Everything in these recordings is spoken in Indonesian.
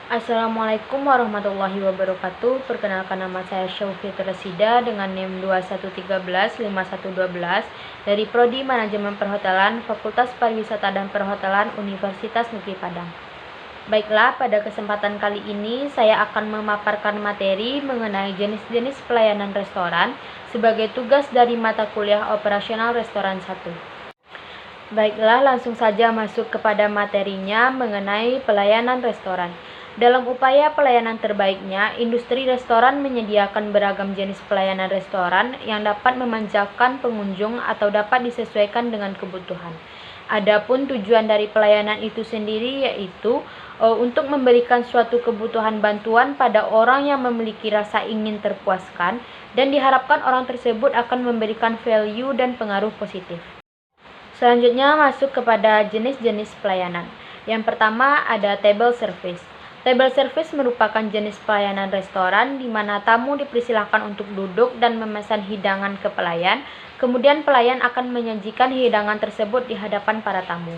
Assalamualaikum warahmatullahi wabarakatuh. Perkenalkan, nama saya Syaufi Teresida dengan NIM 21135112 dari Prodi Manajemen Perhotelan Fakultas Pariwisata dan Perhotelan Universitas Negeri Padang. Baiklah, pada kesempatan kali ini saya akan memaparkan materi mengenai jenis-jenis pelayanan restoran sebagai tugas dari mata kuliah Operasional Restoran 1. Baiklah, langsung saja masuk kepada materinya mengenai pelayanan restoran. Dalam upaya pelayanan terbaiknya, industri restoran menyediakan beragam jenis pelayanan restoran yang dapat memanjakan pengunjung atau dapat disesuaikan dengan kebutuhan. Adapun tujuan dari pelayanan itu sendiri yaitu untuk memberikan suatu kebutuhan bantuan pada orang yang memiliki rasa ingin terpuaskan, dan diharapkan orang tersebut akan memberikan value dan pengaruh positif. Selanjutnya masuk kepada jenis-jenis pelayanan. Yang pertama ada table service. Table service merupakan jenis pelayanan restoran di mana tamu dipersilahkan untuk duduk dan memesan hidangan ke pelayan, kemudian pelayan akan menyajikan hidangan tersebut di hadapan para tamu.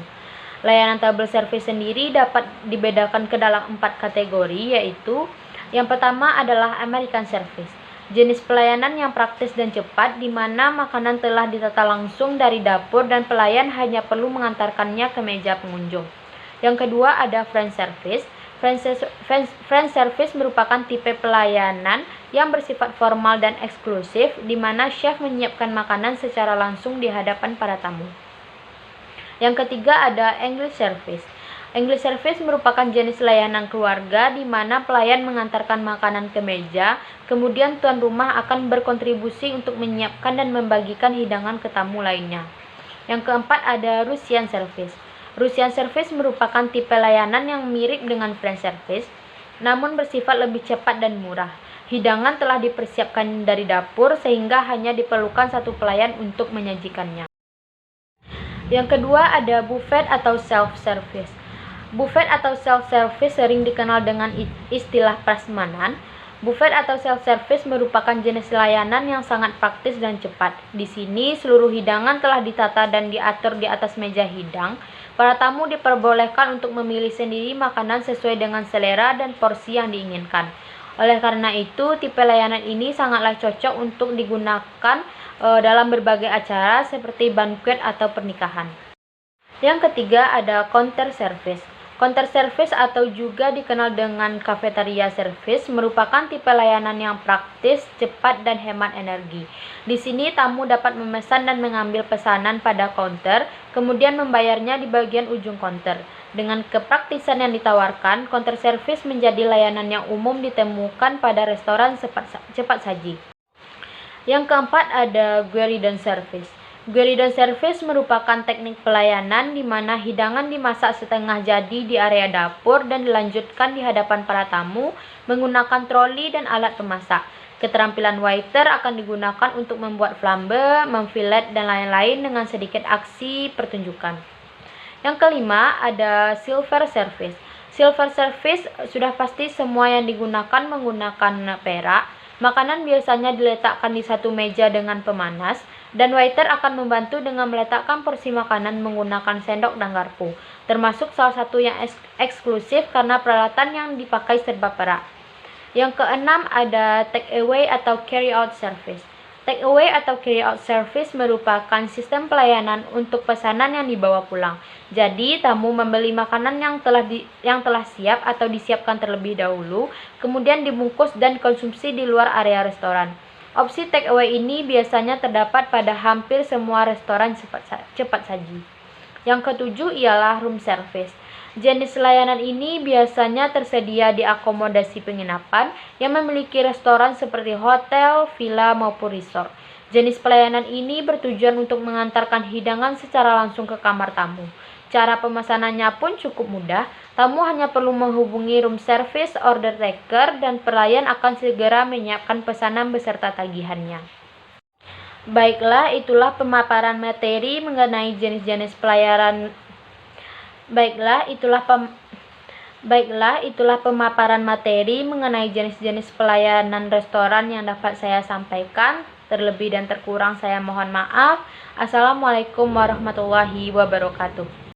Layanan table service sendiri dapat dibedakan ke dalam 4 kategori, yaitu yang pertama adalah American service. Jenis pelayanan yang praktis dan cepat di mana makanan telah ditata langsung dari dapur dan pelayan hanya perlu mengantarkannya ke meja pengunjung. Yang kedua ada French service. French service merupakan tipe pelayanan yang bersifat formal dan eksklusif di mana chef menyiapkan makanan secara langsung di hadapan para tamu. Yang ketiga ada English service. English service merupakan jenis layanan keluarga di mana pelayan mengantarkan makanan ke meja, kemudian tuan rumah akan berkontribusi untuk menyiapkan dan membagikan hidangan ke tamu lainnya. Yang keempat ada Russian service. Russian service merupakan tipe layanan yang mirip dengan French service, namun bersifat lebih cepat dan murah. Hidangan telah dipersiapkan dari dapur sehingga hanya diperlukan satu pelayan untuk menyajikannya. Yang kedua ada buffet atau self-service. Buffet atau self-service sering dikenal dengan istilah prasmanan. Buffet atau self-service merupakan jenis layanan yang sangat praktis dan cepat. Di sini, seluruh hidangan telah ditata dan diatur di atas meja hidang. Para tamu diperbolehkan untuk memilih sendiri makanan sesuai dengan selera dan porsi yang diinginkan. Oleh karena itu, tipe layanan ini sangatlah cocok untuk digunakan dalam berbagai acara seperti banquet atau pernikahan. Yang ketiga ada counter service. Counter service atau juga dikenal dengan cafeteria service merupakan tipe layanan yang praktis, cepat, dan hemat energi. Di sini tamu dapat memesan dan mengambil pesanan pada counter, kemudian membayarnya di bagian ujung counter. Dengan kepraktisan yang ditawarkan, counter service menjadi layanan yang umum ditemukan pada restoran cepat saji. Yang keempat ada gueridon service. Gueridon service merupakan teknik pelayanan di mana hidangan dimasak setengah jadi di area dapur dan dilanjutkan di hadapan para tamu menggunakan troli dan alat pemasak. Keterampilan waiter akan digunakan untuk membuat flambe, memfilet, dan lain-lain dengan sedikit aksi pertunjukan. Yang kelima ada silver service. Silver service sudah pasti semua yang digunakan menggunakan perak. Makanan biasanya diletakkan di satu meja dengan pemanas, dan waiter akan membantu dengan meletakkan porsi makanan menggunakan sendok dan garpu, termasuk salah satu yang eksklusif karena peralatan yang dipakai serba perak. Yang keenam ada take away atau carry out service. Take away atau carry out service merupakan sistem pelayanan untuk pesanan yang dibawa pulang. Jadi, tamu membeli makanan yang telah siap atau disiapkan terlebih dahulu, kemudian dibungkus dan konsumsi di luar area restoran. Opsi take away ini biasanya terdapat pada hampir semua restoran cepat saji. Yang ketujuh ialah room service. Jenis layanan ini biasanya tersedia di akomodasi penginapan yang memiliki restoran seperti hotel, villa, maupun resort. Jenis pelayanan ini bertujuan untuk mengantarkan hidangan secara langsung ke kamar tamu. Cara pemesanannya pun cukup mudah. Tamu hanya perlu menghubungi room service order taker dan pelayan akan segera menyiapkan pesanan beserta tagihannya. Baiklah, itulah pemaparan materi mengenai jenis-jenis pelayanan. Baiklah, itulah pemaparan materi mengenai jenis-jenis pelayanan restoran yang dapat saya sampaikan. Terlebih dan terkurang saya mohon maaf. Assalamualaikum warahmatullahi wabarakatuh.